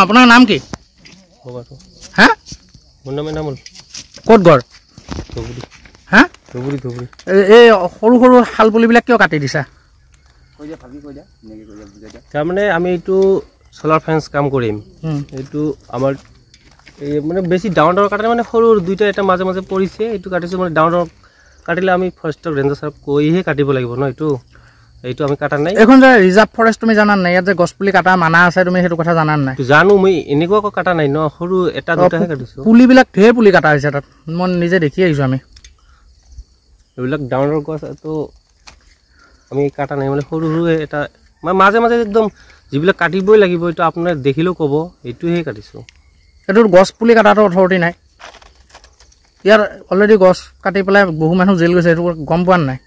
আপোনাৰ নাম কি? হা মোৰ নাম এনামুল। ক'ত ঘৰ? ধুবুৰী। হা ধুবুৰী ধুবুৰী। এই সৰু সৰু শাল পুলিবিলাক কিয় কাটি দিছা? তাৰমানে আমি এইটো সোলাৰ ফেন্স কাম কৰিম। এইটো আমাৰ এই মানে বেছি ডাঙৰ ডাঙৰ কাটে মানে সৰু দুইটা এটা মাজে মাজে পৰিছে, এইটো কাটিছোঁ মানে ডাঙৰ ডাঙৰ কাটিলে আমি ফৰেষ্টৰ ৰেঞ্জাৰ ছাৰক কৈহে কাটিব লাগিব ন, এইটো আমি কাটা নাই। এখন যে ৰিজাৰ্ভ ফৰেষ্ট তুমি জানা নাই? ইয়াত যে গছ পুলি কাটা মানা আছে, তুমি সেইটো কথা জানা নাই? জানো, মই এনেকুৱাকৈ কাটা নাই ন, সৰু এটা দুটাহে কাটিছোঁ। পুলিবিলাক ঢেৰ পুলি কাটা হৈছে তাত, মই নিজে দেখি আহিছোঁ। আমি এইবিলাক ডাঙৰ গছ তো আমি কাটা নাই, মানে সৰু সৰু এটা মানে মাজে মাজে একদম যিবিলাক কাটিবই লাগিব, এইটো আপোনাৰ দেখিলেও ক'ব, এইটোহে কাটিছোঁ। এইটো গছ পুলি কটাটো অথৰিটি নাই। ইয়াত অলৰেডি গছ কাটি পেলাই বহু মানুহ জেল গৈছে, এইটো গম পোৱা নাই?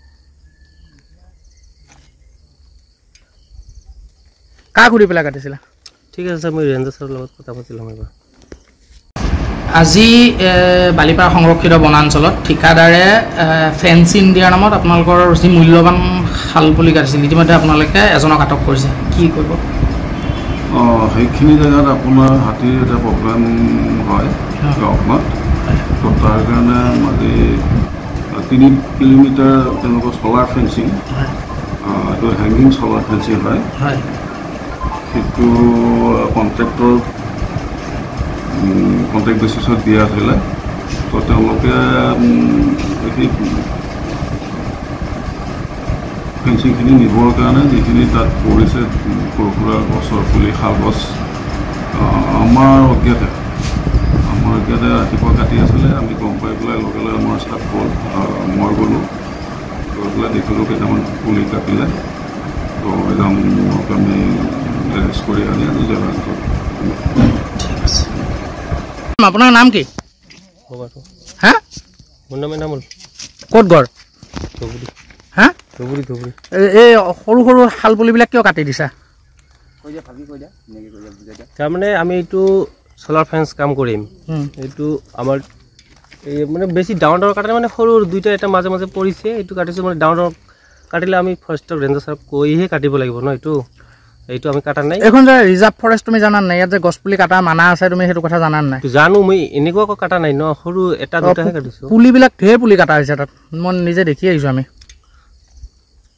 কাক সুধি পেলাই কাটিছিলা? ঠিক আছে, মই ৰেঞ্জাৰ ছাৰৰ লগত কথা পাতিলোঁ এবাৰ। আজি বালিপাৰা সংৰক্ষিত বনাঞ্চলত ঠিকাদাৰে ফেন্সিং দিয়াৰ নামত আপোনালোকৰ যি মূল্যৱান শাল পুলি কাটিছিল, ইতিমধ্যে আপোনালোকে এজনক আটক কৰিছে, কি কৰিব? সেইখিনি জেগাত আপোনাৰ হাতীৰ এটা প্ৰব্লেম হয় গাঁওখনত, তো তাৰ কাৰণে আজি 3 কিলোমিটাৰ তেওঁলোকৰ চলাৰ ফেন্সিং, এইটো হেংগিং চলাৰ ফেন্সিং হয়, সেইটো কণ্ট্ৰেক্টৰ কণ্ট্ৰেক্ট বেচিছত দিয়া আছিলে। তো তেওঁলোকে সেই ফেন্সিংখিনি নিবৰ কাৰণে যিখিনি তাত পৰিছে সৰু সুৰা গছৰ পুলি, শাল গছ, আমাৰ অজ্ঞাতে ৰাতিপুৱা কাটি আছিলে। আমি গম পাই পেলাই লগে লগে আমাৰ ষ্টাফ গ'ল, মই গ'লোঁ, গৈ পেলাই দেখিলোঁ কেইটামান পুলি কাটিলে। তো এজনক আমি এৰেষ্ট কৰি আনি জেলত। ঠিক আছে। আপোনাৰ নাম কি? হা মোৰ নাম এনামুল। ক'ত ঘৰ? ধুবুৰী। হা ধুবুৰী ধুবুৰী। এই সৰু সৰু শাল পুলিবিলাক কিয় কাটি দিছা? তাৰমানে আমি এইটো সোলাৰ ফেন্স কাম কৰিম। এইটো আমাৰ এই মানে বেছি ডাঙৰ ডাঙৰ কাটে মানে সৰু দুইটা এটা মাজে মাজে পৰিছে, এইটো কাটিছোঁ মানে ডাঙৰ ডাঙৰ কাটিলে আমি ফৰেষ্টৰ ৰেঞ্জাৰ ছাৰক কৈহে কাটিব লাগিব ন, এইটো আমি কাটা নাই। এখন যে ৰিজাৰ্ভ ফৰেষ্ট তুমি জানা নাই? ইয়াত যে গছ পুলি কাটা মানা আছে, তুমি সেইটো কথা জানা নাই? জানো, মই এনেকুৱাকৈ কাটা নাই ন, সৰু এটা দুটাহে কাটিছোঁ। পুলিবিলাক ঢেৰ পুলি কাটা হৈছে তাত, মই নিজে দেখি আহিছোঁ। আমি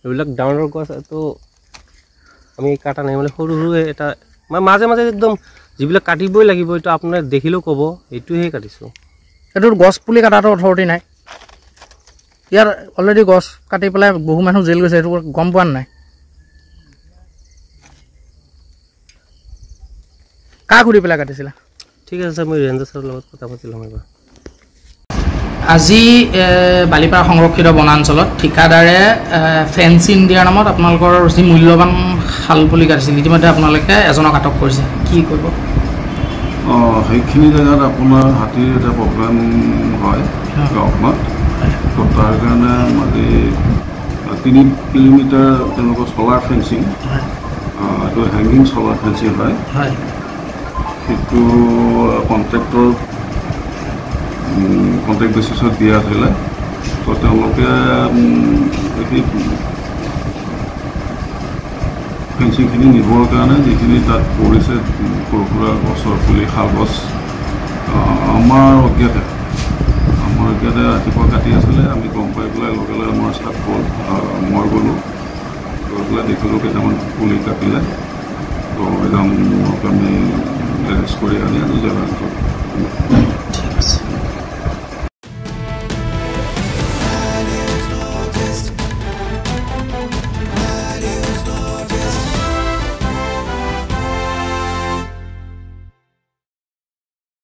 এইবিলাক ডাঙৰ গছ তো আমি কাটা নাই, মানে সৰু সৰু এটা মানে মাজে মাজে একদম যিবিলাক কাটিবই লাগিব, এইটো আপোনাৰ দেখিলেও ক'ব, এইটোহে কাটিছোঁ। এইটো গছ পুলি কটাটো অথৰিটি নাই। ইয়াত অলৰেডি গছ কাটি পেলাই বহু মানুহ জেল গৈছে, এইটো গম পোৱা নাই? কাক সুধি পেলাই কাটিছিলা? ঠিক আছে, মই ৰেঞ্জাৰ ছাৰৰ লগত কথা পাতিলোঁ এবাৰ। আজি বালিপাৰা সংৰক্ষিত বনাঞ্চলত ঠিকাদাৰে ফেন্সিং দিয়াৰ নামত আপোনালোকৰ যি মূল্যৱান শাল পুলি কাটিছিল, ইতিমধ্যে আপোনালোকে এজনক আটক কৰিছে, কি কৰিব? সেইখিনি জেগাত আপোনাৰ হাতীৰ এটা প্ৰব্লেম হয় গাঁওখনত, তো তাৰ কাৰণে আজি 3 কিলোমিটাৰ তেওঁলোকৰ চলাৰ ফেন্সিং, এইটো হেংগিং চলাৰ ফেন্সিং হয়, সেইটো কণ্ট্ৰেক্টৰ কণ্ট্ৰেক্ট বেচিছত দিয়া আছিলে। তো তেওঁলোকে সেই ফেন্সিংখিনি নিবৰ কাৰণে যিখিনি তাত পৰিছে সৰু সুৰা গছৰ পুলি, শাল গছ, আমাৰ অজ্ঞাতে ৰাতিপুৱা কাটি আছিলে। আমি গম পাই পেলাই লগে লগে আমাৰ ষ্টাফ গ'ল, মই গ'লোঁ, গৈ পেলাই দেখিলোঁ কেইটামান পুলি কাটিলে। তো এজনক আমি এৰেষ্ট কৰি আনি জেলত।